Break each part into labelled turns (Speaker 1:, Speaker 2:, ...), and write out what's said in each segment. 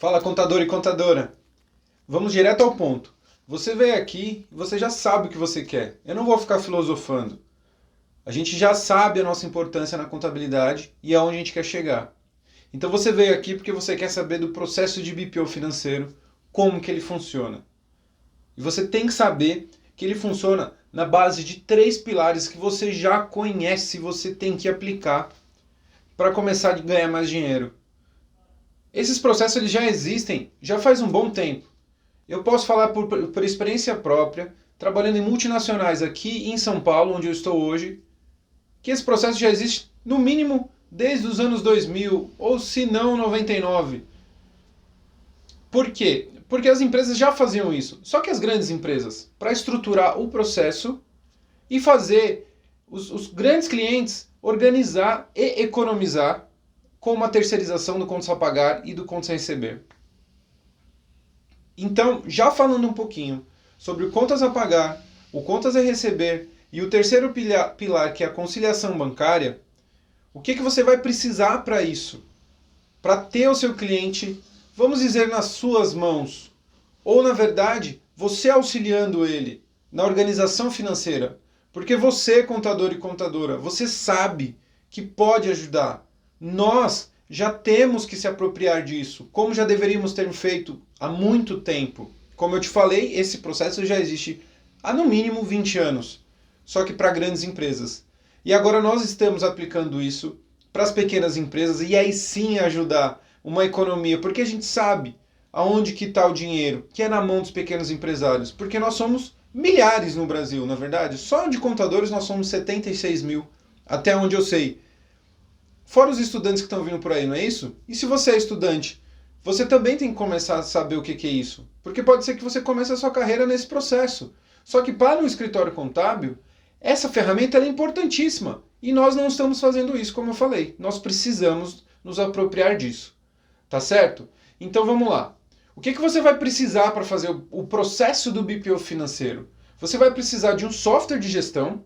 Speaker 1: Fala, contador e contadora. Vamos direto ao ponto. Você veio aqui e você já sabe o que você quer. Eu não vou ficar filosofando. A gente já sabe a nossa importância na contabilidade e aonde a gente quer chegar. Então você veio aqui porque você quer saber do processo de BPO financeiro, como que ele funciona. E você tem que saber que ele funciona na base de 3 pilares que você já conhece e você tem que aplicar para começar a ganhar mais dinheiro. Esses processos eles já existem, já faz um bom tempo. Eu posso falar por experiência própria, trabalhando em multinacionais aqui em São Paulo, onde eu estou hoje, que esse processo já existe no mínimo desde os anos 2000, ou se não 99. Por quê? Porque as empresas já faziam isso. Só que as grandes empresas, para estruturar o processo e fazer os grandes clientes organizar e economizar com uma terceirização do contas a pagar e do contas a receber. Então, já falando um pouquinho sobre o contas a pagar, o contas a receber e o terceiro pilar, que é a conciliação bancária, o que você vai precisar para isso? Para ter o seu cliente, vamos dizer, nas suas mãos. Ou, na verdade, você auxiliando ele na organização financeira. Porque você, contador e contadora, você sabe que pode ajudar. Nós já temos que se apropriar disso, como já deveríamos ter feito há muito tempo. Como eu te falei, esse processo já existe há no mínimo 20 anos, só que para grandes empresas. E agora nós estamos aplicando isso para as pequenas empresas e aí sim ajudar uma economia, porque a gente sabe aonde que está o dinheiro, que é na mão dos pequenos empresários, porque nós somos milhares no Brasil, na verdade. Só de contadores nós somos 76 mil, até onde eu sei. Fora os estudantes que estão vindo por aí, não é isso? E se você é estudante, você também tem que começar a saber o que é isso. Porque pode ser que você comece a sua carreira nesse processo. Só que para um escritório contábil, essa ferramenta é importantíssima. E nós não estamos fazendo isso, como eu falei. Nós precisamos nos apropriar disso. Tá certo? Então vamos lá. O que você vai precisar para fazer o processo do BPO financeiro? Você vai precisar de um software de gestão,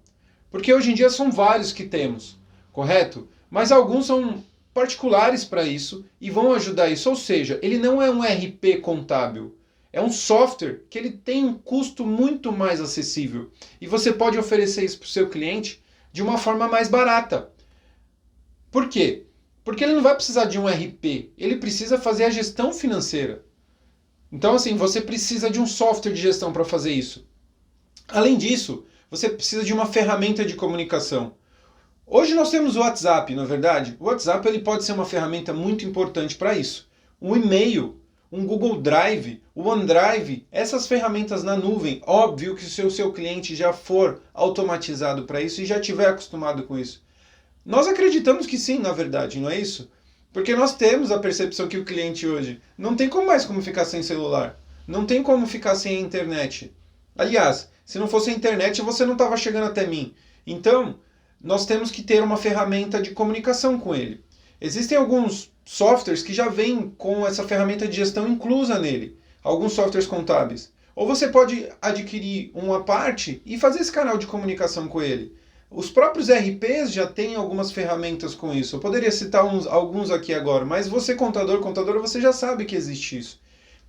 Speaker 1: porque hoje em dia são vários que temos, correto? Mas alguns são particulares para isso e vão ajudar isso. Ou seja, ele não é um RP contábil. É um software que ele tem um custo muito mais acessível. E você pode oferecer isso para o seu cliente de uma forma mais barata. Por quê? Porque ele não vai precisar de um RP. Ele precisa fazer a gestão financeira. Então, assim, você precisa de um software de gestão para fazer isso. Além disso, você precisa de uma ferramenta de comunicação. Hoje nós temos o WhatsApp, na verdade. O WhatsApp ele pode ser uma ferramenta muito importante para isso. Um e-mail, um Google Drive, o OneDrive, essas ferramentas na nuvem. Óbvio que se o seu cliente já for automatizado para isso e já estiver acostumado com isso. Nós acreditamos que sim, na verdade, não é isso? Porque nós temos a percepção que o cliente hoje não tem mais como ficar sem celular. Não tem como ficar sem a internet. Aliás, se não fosse a internet, você não estava chegando até mim. Então, nós temos que ter uma ferramenta de comunicação com ele. Existem alguns softwares que já vêm com essa ferramenta de gestão inclusa nele. Alguns softwares contábeis. Ou você pode adquirir uma parte e fazer esse canal de comunicação com ele. Os próprios RPs já têm algumas ferramentas com isso. Eu poderia citar alguns aqui agora, mas você, contadora, você já sabe que existe isso.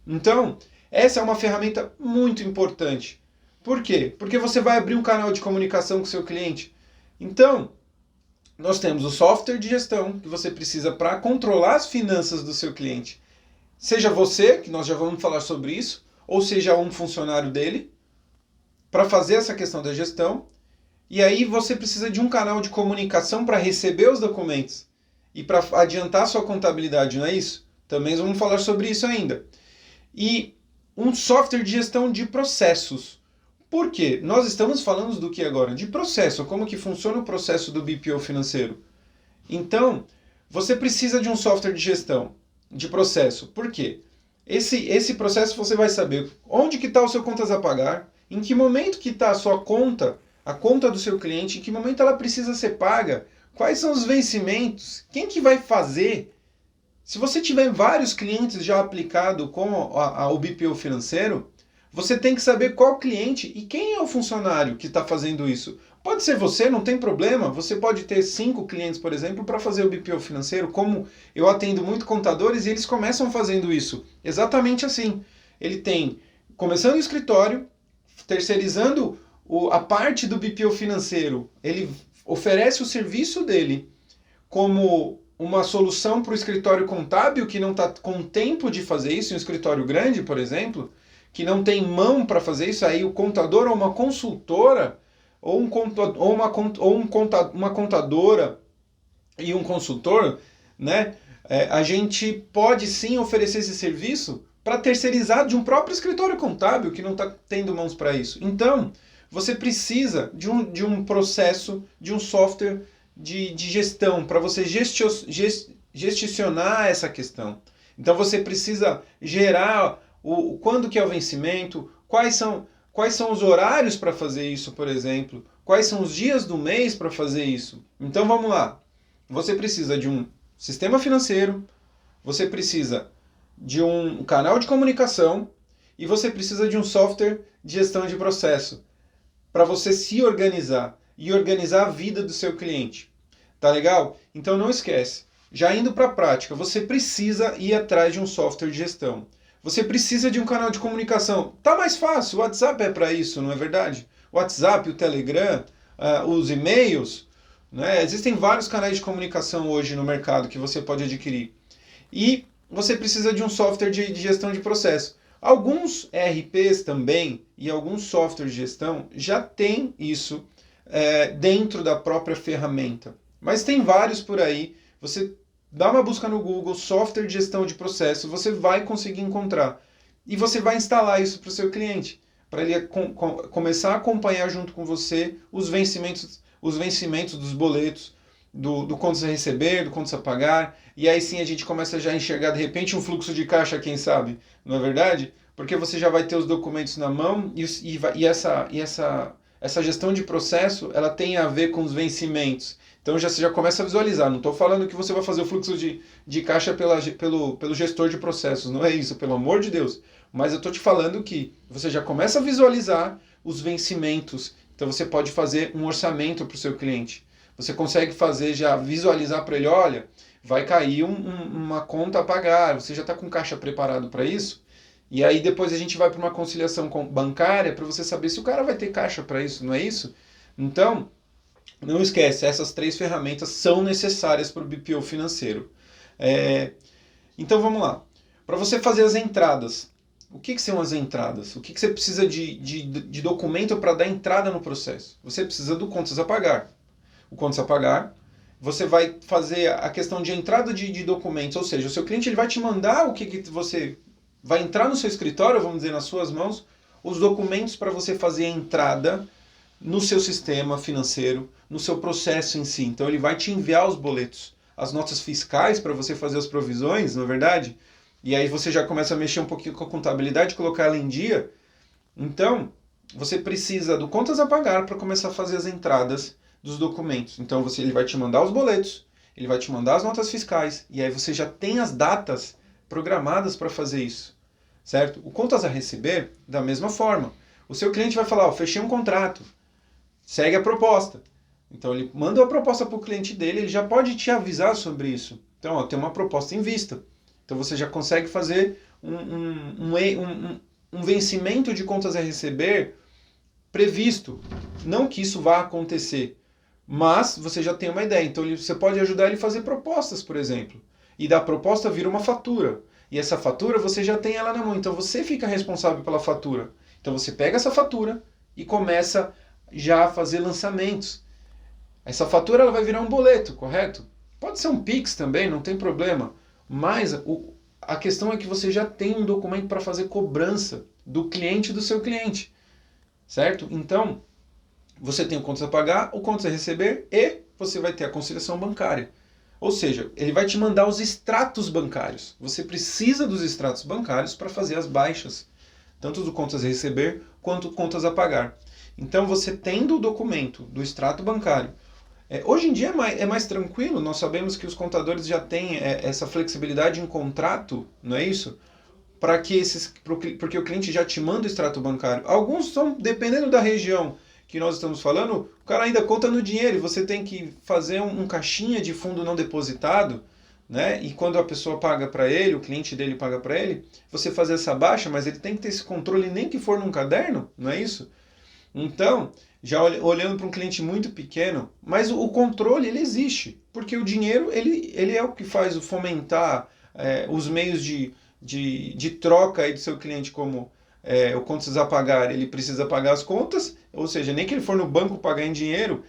Speaker 1: Então, essa é uma ferramenta muito importante. Por quê? Porque você vai abrir um canal de comunicação com o seu cliente. Então, nós temos o software de gestão que você precisa para controlar as finanças do seu cliente. Seja você, que nós já vamos falar sobre isso, ou seja um funcionário dele, para fazer essa questão da gestão. E aí você precisa de um canal de comunicação para receber os documentos e para adiantar sua contabilidade, não é isso? Também vamos falar sobre isso ainda. E um software de gestão de processos. Por quê? Nós estamos falando do que agora? De processo, como que funciona o processo do BPO financeiro. Então, você precisa de um software de gestão de processo. Por quê? Esse processo você vai saber onde que está o seu contas a pagar, em que momento que está a sua conta, a conta do seu cliente, em que momento ela precisa ser paga, quais são os vencimentos, quem que vai fazer. Se você tiver vários clientes já aplicado com o BPO financeiro, Você tem que saber qual cliente e quem é o funcionário que está fazendo isso. Pode ser você, não tem problema. Você pode ter 5 clientes, por exemplo, para fazer o BPO financeiro. Como eu atendo muito contadores e eles começam fazendo isso. Exatamente assim. Ele tem, começando o escritório, terceirizando a parte do BPO financeiro. Ele oferece o serviço dele como uma solução para o escritório contábil que não está com tempo de fazer isso, um escritório grande, por exemplo, que não tem mão para fazer isso, aí o contador ou uma consultora, ou uma contadora e um consultor, né? A gente pode sim oferecer esse serviço para terceirizar de um próprio escritório contábil que não está tendo mãos para isso. Então, você precisa de um processo, de um software de gestão para você gestionar essa questão. Então, você precisa gerar quando que é o vencimento, quais são os horários para fazer isso, por exemplo, quais são os dias do mês para fazer isso. Então vamos lá. Você precisa de um sistema financeiro, você precisa de um canal de comunicação e você precisa de um software de gestão de processo para você se organizar e organizar a vida do seu cliente. Tá legal? Então não esquece. Já indo para a prática, você precisa ir atrás de um software de gestão. Você precisa de um canal de comunicação. Tá mais fácil, o WhatsApp é para isso, não é verdade? O WhatsApp, o Telegram, os e-mails, né? Existem vários canais de comunicação hoje no mercado que você pode adquirir. E você precisa de um software de gestão de processo. Alguns ERPs também e alguns softwares de gestão já têm isso dentro da própria ferramenta. Mas tem vários por aí. Você dá uma busca no Google, software de gestão de processo, você vai conseguir encontrar. E você vai instalar isso para o seu cliente, para ele começar a acompanhar junto com você os vencimentos dos boletos, do contas a receber, do contas a pagar, e aí sim a gente começa já a enxergar de repente um fluxo de caixa, quem sabe, não é verdade? Porque você já vai ter os documentos na mão e essa gestão de processo, ela tem a ver com os vencimentos. Então você já começa a visualizar. Não estou falando que você vai fazer o fluxo de caixa pelo gestor de processos. Não é isso, pelo amor de Deus. Mas eu estou te falando que você já começa a visualizar os vencimentos. Então você pode fazer um orçamento para o seu cliente. Você consegue já visualizar para ele, olha, vai cair uma conta a pagar. Você já está com caixa preparado para isso? E aí depois a gente vai para uma conciliação bancária para você saber se o cara vai ter caixa para isso, não é isso? Então, não esquece, essas 3 ferramentas são necessárias para o BPO financeiro. Então vamos lá. Para você fazer as entradas, o que são as entradas? O que você precisa de documento para dar entrada no processo? Você precisa do contas a pagar. O contas a pagar, você vai fazer a questão de entrada de documentos, ou seja, o seu cliente ele vai te mandar o que você vai entrar no seu escritório, vamos dizer, nas suas mãos, os documentos para você fazer a entrada no seu sistema financeiro, no seu processo em si. Então ele vai te enviar os boletos, as notas fiscais para você fazer as provisões, não é verdade? E aí você já começa a mexer um pouquinho com a contabilidade, colocar ela em dia. Então, você precisa do contas a pagar para começar a fazer as entradas dos documentos. Então ele vai te mandar os boletos, ele vai te mandar as notas fiscais, e aí você já tem as datas programadas para fazer isso, certo? O contas a receber, da mesma forma. O seu cliente vai falar, fechei um contrato, segue a proposta. Então ele manda a proposta para o cliente dele, ele já pode te avisar sobre isso. Então, tem uma proposta em vista. Então você já consegue fazer um vencimento de contas a receber previsto. Não que isso vá acontecer, mas você já tem uma ideia. Então você pode ajudar ele a fazer propostas, por exemplo. E da proposta vira uma fatura. E essa fatura você já tem ela na mão. Então você fica responsável pela fatura. Então você pega essa fatura e começa já a fazer lançamentos. Essa fatura ela vai virar um boleto, correto? Pode ser um Pix também, não tem problema. Mas a questão é que você já tem um documento para fazer cobrança do cliente do seu cliente. Certo? Então, você tem o contas a pagar, o contas a receber e você vai ter a conciliação bancária. Ou seja, ele vai te mandar os extratos bancários. Você precisa dos extratos bancários para fazer as baixas, tanto do contas a receber quanto contas a pagar. Então, você tendo o documento do extrato bancário, hoje em dia é mais tranquilo, nós sabemos que os contadores já têm essa flexibilidade em contrato, não é isso? porque o cliente já te manda o extrato bancário. Alguns são, dependendo da região que nós estamos falando, o cara ainda conta no dinheiro e você tem que fazer um caixinha de fundo não depositado, né? E quando a pessoa paga para ele, o cliente dele paga para ele, você fazer essa baixa, mas ele tem que ter esse controle nem que for num caderno, não é isso? Então, já olhando para um cliente muito pequeno, mas o controle ele existe, porque o dinheiro ele é o que faz o fomentar os meios de troca aí do seu cliente, como o contas a pagar, ele precisa pagar as contas, ou seja, nem que ele for no banco pagar em dinheiro,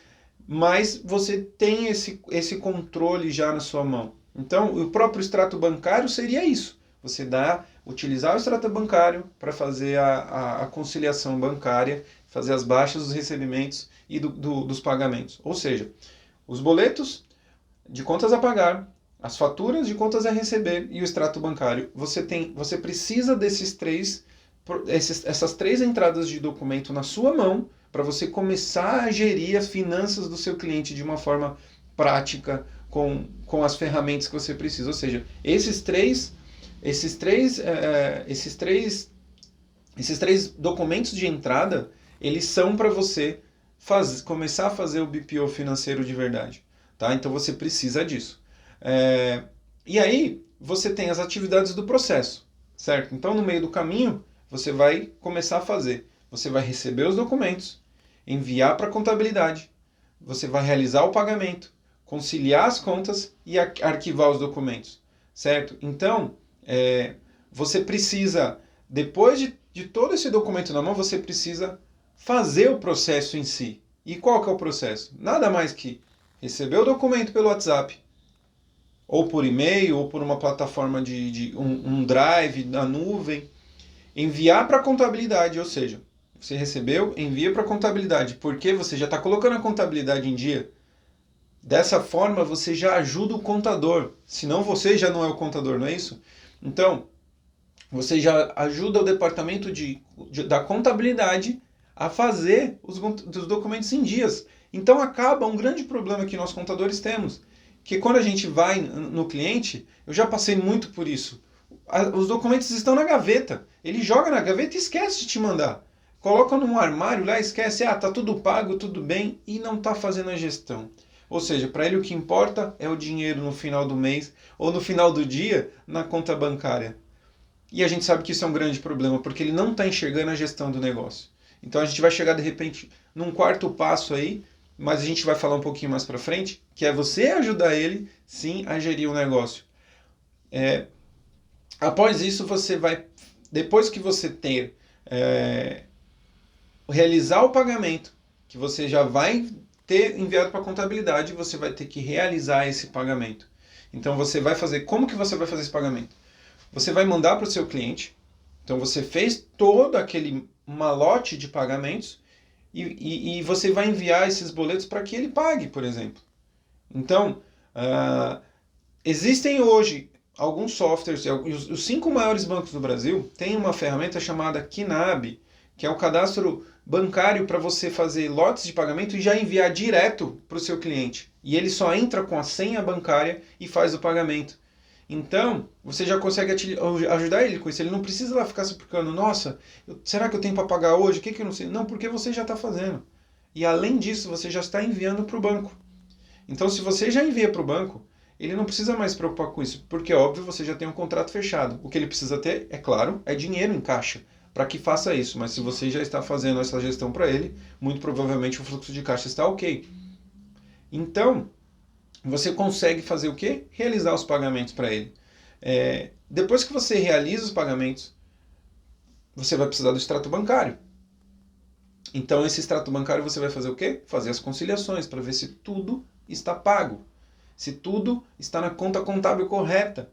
Speaker 1: mas você tem esse controle já na sua mão. Então, o próprio extrato bancário seria isso. Você utilizar o extrato bancário para fazer a conciliação bancária, fazer as baixas dos recebimentos e dos pagamentos. Ou seja, os boletos de contas a pagar, as faturas de contas a receber e o extrato bancário. Você precisa essas três entradas de documento na sua mão para você começar a gerir as finanças do seu cliente de uma forma prática, com as ferramentas que você precisa. Ou seja, esses três documentos de entrada, eles são para você começar a fazer o BPO financeiro de verdade. Tá? Então você precisa disso. E aí você tem as atividades do processo, certo? Então no meio do caminho você vai começar a fazer. Você vai receber os documentos, enviar para a contabilidade, você vai realizar o pagamento, conciliar as contas e arquivar os documentos, certo? Então, você precisa, depois de todo esse documento na mão, você precisa fazer o processo em si. E qual que é o processo? Nada mais que receber o documento pelo WhatsApp, ou por e-mail, ou por uma plataforma de um drive na nuvem, enviar para a contabilidade, ou seja, você recebeu, envia para a contabilidade, porque você já está colocando a contabilidade em dia. Dessa forma, você já ajuda o contador, senão você já não é o contador, não é isso? Então, você já ajuda o departamento da contabilidade a fazer os documentos em dias. Então, acaba um grande problema que nós contadores temos, que quando a gente vai no cliente, eu já passei muito por isso, os documentos estão na gaveta, ele joga na gaveta e esquece de te mandar. Coloca num armário lá, esquece, tá tudo pago, tudo bem, e não está fazendo a gestão. Ou seja, para ele o que importa é o dinheiro no final do mês ou no final do dia na conta bancária. E a gente sabe que isso é um grande problema, porque ele não está enxergando a gestão do negócio. Então a gente vai chegar de repente num quarto passo aí, mas a gente vai falar um pouquinho mais para frente, que é você ajudar ele, sim, a gerir o negócio. Após isso, você vai, depois que você ter realizar o pagamento, que você já vai ter enviado para a contabilidade, você vai ter que realizar esse pagamento. Então você vai fazer, como que você vai fazer esse pagamento? Você vai mandar para o seu cliente, então você fez todo aquele malote de pagamentos e você vai enviar esses boletos para que ele pague, por exemplo. Então, existem hoje alguns softwares, os 5 maiores bancos do Brasil têm uma ferramenta chamada KNAB, que é o cadastro bancário para você fazer lotes de pagamento e já enviar direto para o seu cliente. E ele só entra com a senha bancária e faz o pagamento. Então, você já consegue ajudar ele com isso. Ele não precisa lá ficar se preocupando, nossa, será que eu tenho para pagar hoje? O que eu não sei? Não, porque você já está fazendo. E além disso, você já está enviando para o banco. Então, se você já envia para o banco, ele não precisa mais se preocupar com isso, porque, óbvio, você já tem um contrato fechado. O que ele precisa ter, é claro, é dinheiro em caixa para que faça isso. Mas se você já está fazendo essa gestão para ele, muito provavelmente o fluxo de caixa está ok. Então, você consegue fazer o quê? Realizar os pagamentos para ele. Depois que você realiza os pagamentos, você vai precisar do extrato bancário. Então, esse extrato bancário você vai fazer o quê? Fazer as conciliações para ver se tudo está pago. Se tudo está na conta contábil correta.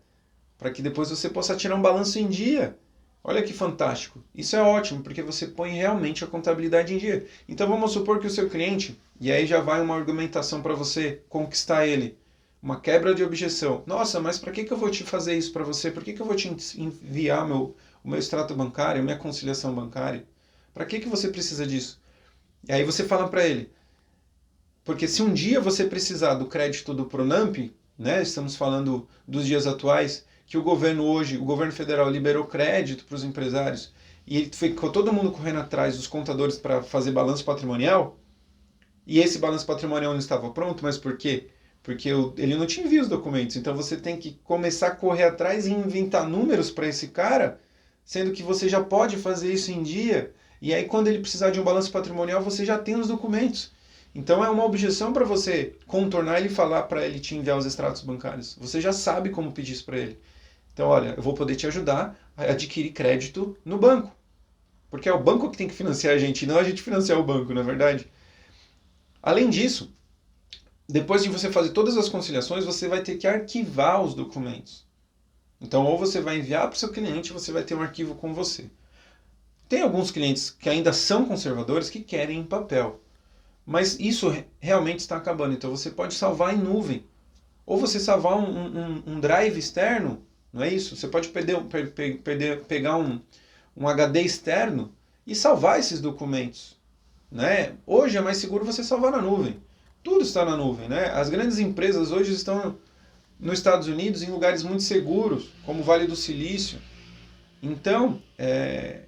Speaker 1: Para que depois você possa tirar um balanço em dia. Olha que fantástico. Isso é ótimo, porque você põe realmente a contabilidade em dia. Então vamos supor que o seu cliente, e aí já vai uma argumentação para você conquistar ele, uma quebra de objeção. Nossa, mas para que eu vou te fazer isso para você? Por que eu vou te enviar o meu extrato bancário, a minha conciliação bancária? Para que você precisa disso? E aí você fala para ele, porque se um dia você precisar do crédito do Pronamp, né, estamos falando dos dias atuais, que o governo hoje, o governo federal liberou crédito para os empresários e ficou todo mundo correndo atrás dos contadores para fazer balanço patrimonial, e esse balanço patrimonial não estava pronto, mas por quê? Porque ele não te envia os documentos, então você tem que começar a correr atrás e inventar números para esse cara, sendo que você já pode fazer isso em dia, e aí quando ele precisar de um balanço patrimonial, você já tem os documentos. Então é uma objeção para você contornar ele e falar para ele te enviar os extratos bancários. Você já sabe como pedir isso para ele. Então, olha, eu vou poder te ajudar a adquirir crédito no banco. Porque é o banco que tem que financiar a gente, não a gente financiar o banco, não é verdade? Além disso, depois de você fazer todas as conciliações, você vai ter que arquivar os documentos. Então, ou você vai enviar para o seu cliente, ou você vai ter um arquivo com você. Tem alguns clientes que ainda são conservadores que querem em papel. Mas isso realmente está acabando. Então, você pode salvar em nuvem. Ou você salvar um drive externo, não é isso? Você pode pegar um HD externo e salvar esses documentos. Né? Hoje é mais seguro você salvar na nuvem. Tudo está na nuvem. Né? As grandes empresas hoje estão nos Estados Unidos em lugares muito seguros, como o Vale do Silício. Então, é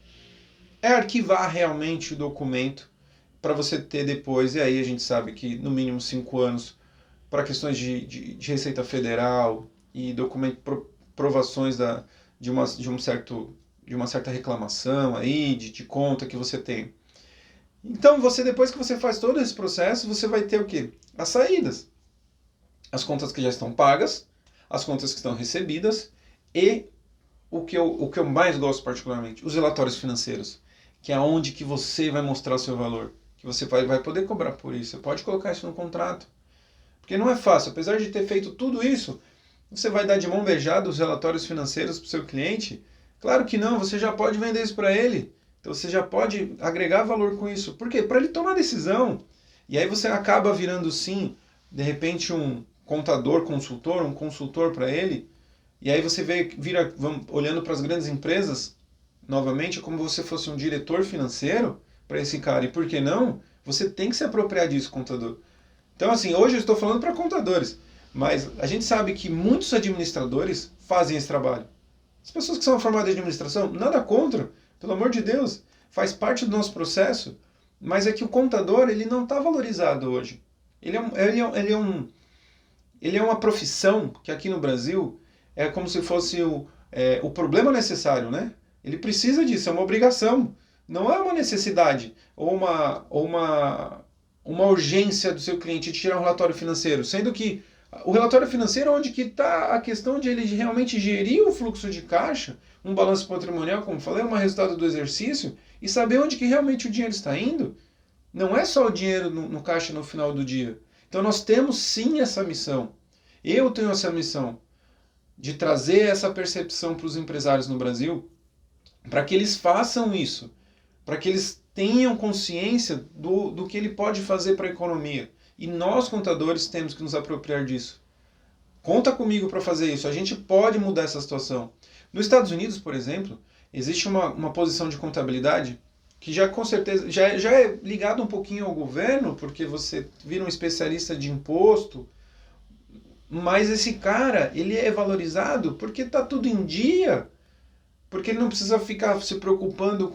Speaker 1: arquivar realmente o documento para você ter depois, e aí a gente sabe que no mínimo 5 anos, para questões de Receita Federal e provações de uma certa reclamação aí, de conta que você tem. Então, depois que você faz todo esse processo, você vai ter o quê? As saídas. As contas que já estão pagas, as contas que estão recebidas e o que eu mais gosto particularmente, os relatórios financeiros, que é onde que você vai mostrar o seu valor, que você vai poder cobrar por isso. Você pode colocar isso no contrato. Porque não é fácil. Apesar de ter feito tudo isso, você vai dar de mão beijada os relatórios financeiros para o seu cliente? Claro que não, você já pode vender isso para ele. Então você já pode agregar valor com isso. Por quê? Para ele tomar decisão. E aí você acaba virando sim, de repente, um contador, consultor, um consultor para ele. E aí você vira olhando para as grandes empresas, novamente, como se você fosse um diretor financeiro para esse cara. E por que não? Você tem que se apropriar disso, contador. Então, assim, hoje eu estou falando para contadores, mas a gente sabe que muitos administradores fazem esse trabalho. As pessoas que são formadas em administração, nada contra, pelo amor de Deus, faz parte do nosso processo, mas é que o contador ele não está valorizado hoje. Ele é uma profissão que aqui no Brasil é como se fosse o problema necessário, né? Ele precisa disso, é uma obrigação, não é uma necessidade ou uma urgência do seu cliente de tirar um relatório financeiro, sendo que o relatório financeiro é onde que está a questão de ele realmente gerir o fluxo de caixa, um balanço patrimonial, como falei, um resultado do exercício, e saber onde que realmente o dinheiro está indo. Não é só o dinheiro no caixa no final do dia. Então nós temos sim essa missão. Eu tenho essa missão de trazer essa percepção para os empresários no Brasil, para que eles façam isso, para que eles tenham consciência do que ele pode fazer para a economia. E nós, contadores, temos que nos apropriar disso. Conta comigo para fazer isso. A gente pode mudar essa situação. Nos Estados Unidos, por exemplo, existe uma posição de contabilidade que já com certeza já é ligado um pouquinho ao governo, porque você vira um especialista de imposto, mas esse cara, ele é valorizado porque está tudo em dia. Porque ele não precisa ficar se preocupando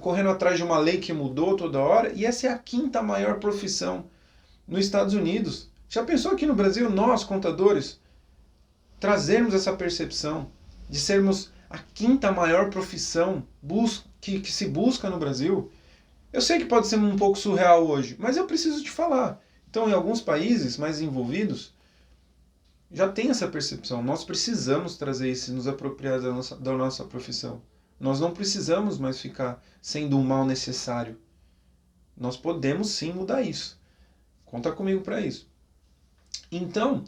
Speaker 1: correndo atrás de uma lei que mudou toda hora. E essa é a 5ª maior profissão nos Estados Unidos. Já pensou aqui no Brasil, nós, contadores, trazermos essa percepção de sermos a 5ª maior profissão que se busca no Brasil? Eu sei que pode ser um pouco surreal hoje, mas eu preciso te falar. Então, em alguns países mais envolvidos, já tem essa percepção. Nós precisamos trazer isso e nos apropriar da nossa profissão. Nós não precisamos mais ficar sendo um mal necessário. Nós podemos sim mudar isso. Conta comigo para isso. Então,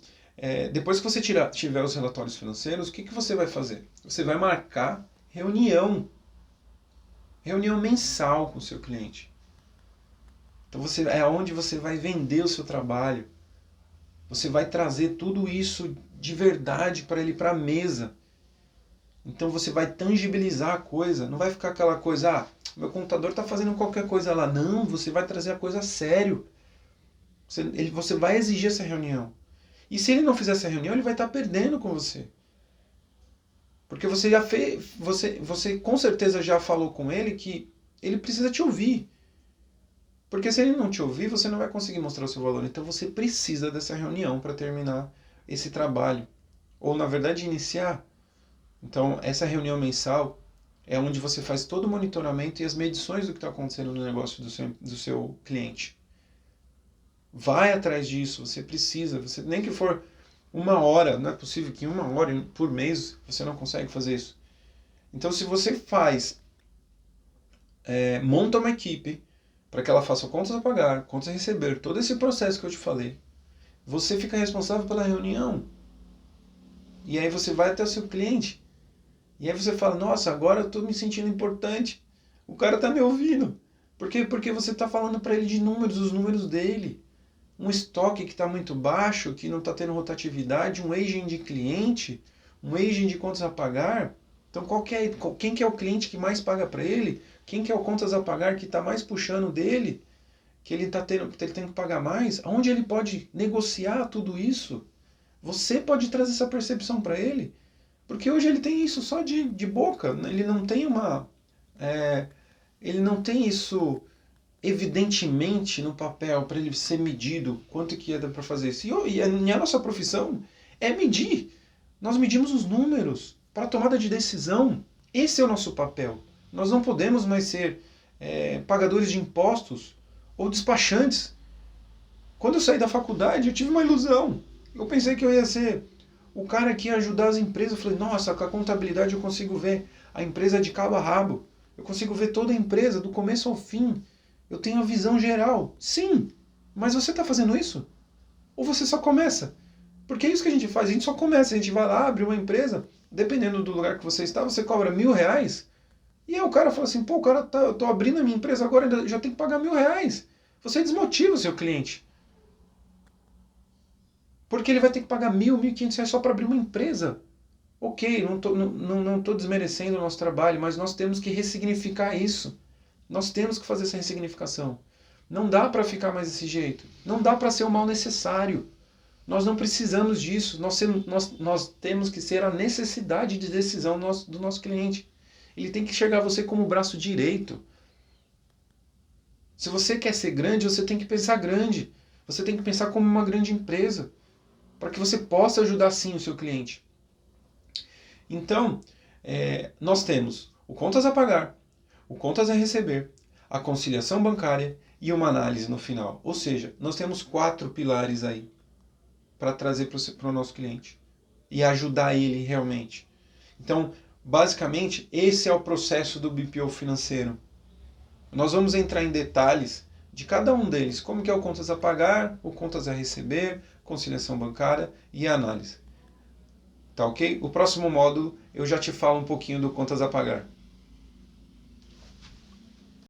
Speaker 1: depois que você tiver os relatórios financeiros, o que você vai fazer? Você vai marcar reunião mensal com o seu cliente. Então é onde você vai vender o seu trabalho. Você vai trazer tudo isso de verdade para ele, para a mesa. Então você vai tangibilizar a coisa. Não vai ficar aquela coisa, meu contador está fazendo qualquer coisa lá. Não, você vai trazer a coisa a sério. Você vai exigir essa reunião. E se ele não fizer essa reunião, ele vai estar perdendo com você. Porque você já fez, você com certeza já falou com ele que ele precisa te ouvir. Porque se ele não te ouvir, você não vai conseguir mostrar o seu valor. Então você precisa dessa reunião para terminar esse trabalho. Ou, na verdade, iniciar. Então, essa reunião mensal é onde você faz todo o monitoramento e as medições do que está acontecendo no negócio do seu cliente. Vai atrás disso, você precisa. Você, nem que for 1 hora, não é possível que 1 hora por mês você não consegue fazer isso. Então, se você monta uma equipe para que ela faça contas a pagar, contas a receber, todo esse processo que eu te falei, você fica responsável pela reunião. E aí você vai até o seu cliente. E aí você fala, nossa, agora eu estou me sentindo importante. O cara está me ouvindo. Por quê? Porque você está falando para ele de números, os números dele. Um estoque que está muito baixo, que não está tendo rotatividade, um aging de cliente, um aging de contas a pagar. Então quem que é o cliente que mais paga para ele? Quem que é o contas a pagar que está mais puxando dele? Que ele tem que pagar mais? Onde ele pode negociar tudo isso? Você pode trazer essa percepção para ele. Porque hoje ele tem isso só de boca. Ele não tem ele não tem isso evidentemente no papel para ele ser medido quanto que é para fazer isso. E a nossa profissão é medir. Nós medimos os números para a tomada de decisão. Esse é o nosso papel. Nós não podemos mais ser pagadores de impostos ou despachantes. Quando eu saí da faculdade, eu tive uma ilusão. Eu pensei que eu ia ser o cara que ia ajudar as empresas. Eu falei, nossa, com a contabilidade eu consigo ver a empresa de cabo a rabo. Eu consigo ver toda a empresa, do começo ao fim. Eu tenho a visão geral. Sim, mas você está fazendo isso? Ou você só começa? Porque é isso que a gente faz, a gente só começa. A gente vai lá, abre uma empresa, dependendo do lugar que você está, você cobra R$1.000. E aí o cara fala assim, pô, o cara eu tô abrindo a minha empresa agora, ainda já tem que pagar R$1.000. Você desmotiva o seu cliente. Porque ele vai ter que pagar R$1.000, R$1.500 só para abrir uma empresa. Ok, não tô desmerecendo o nosso trabalho, mas nós temos que ressignificar isso. Nós temos que fazer essa ressignificação. Não dá para ficar mais desse jeito. Não dá para ser o mal necessário. Nós não precisamos disso. Nós temos que ser a necessidade de decisão do nosso cliente. Ele tem que enxergar você como o braço direito. Se você quer ser grande, você tem que pensar grande. Você tem que pensar como uma grande empresa, para que você possa ajudar sim o seu cliente. Então, nós temos o contas a pagar, o contas a receber, a conciliação bancária e uma análise no final. Ou seja, nós temos 4 pilares aí para trazer para o nosso cliente e ajudar ele realmente. Então, basicamente, esse é o processo do BPO financeiro. Nós vamos entrar em detalhes de cada um deles, como que é o contas a pagar, o contas a receber, conciliação bancária e a análise. Tá ok? O próximo módulo eu já te falo um pouquinho do contas a pagar.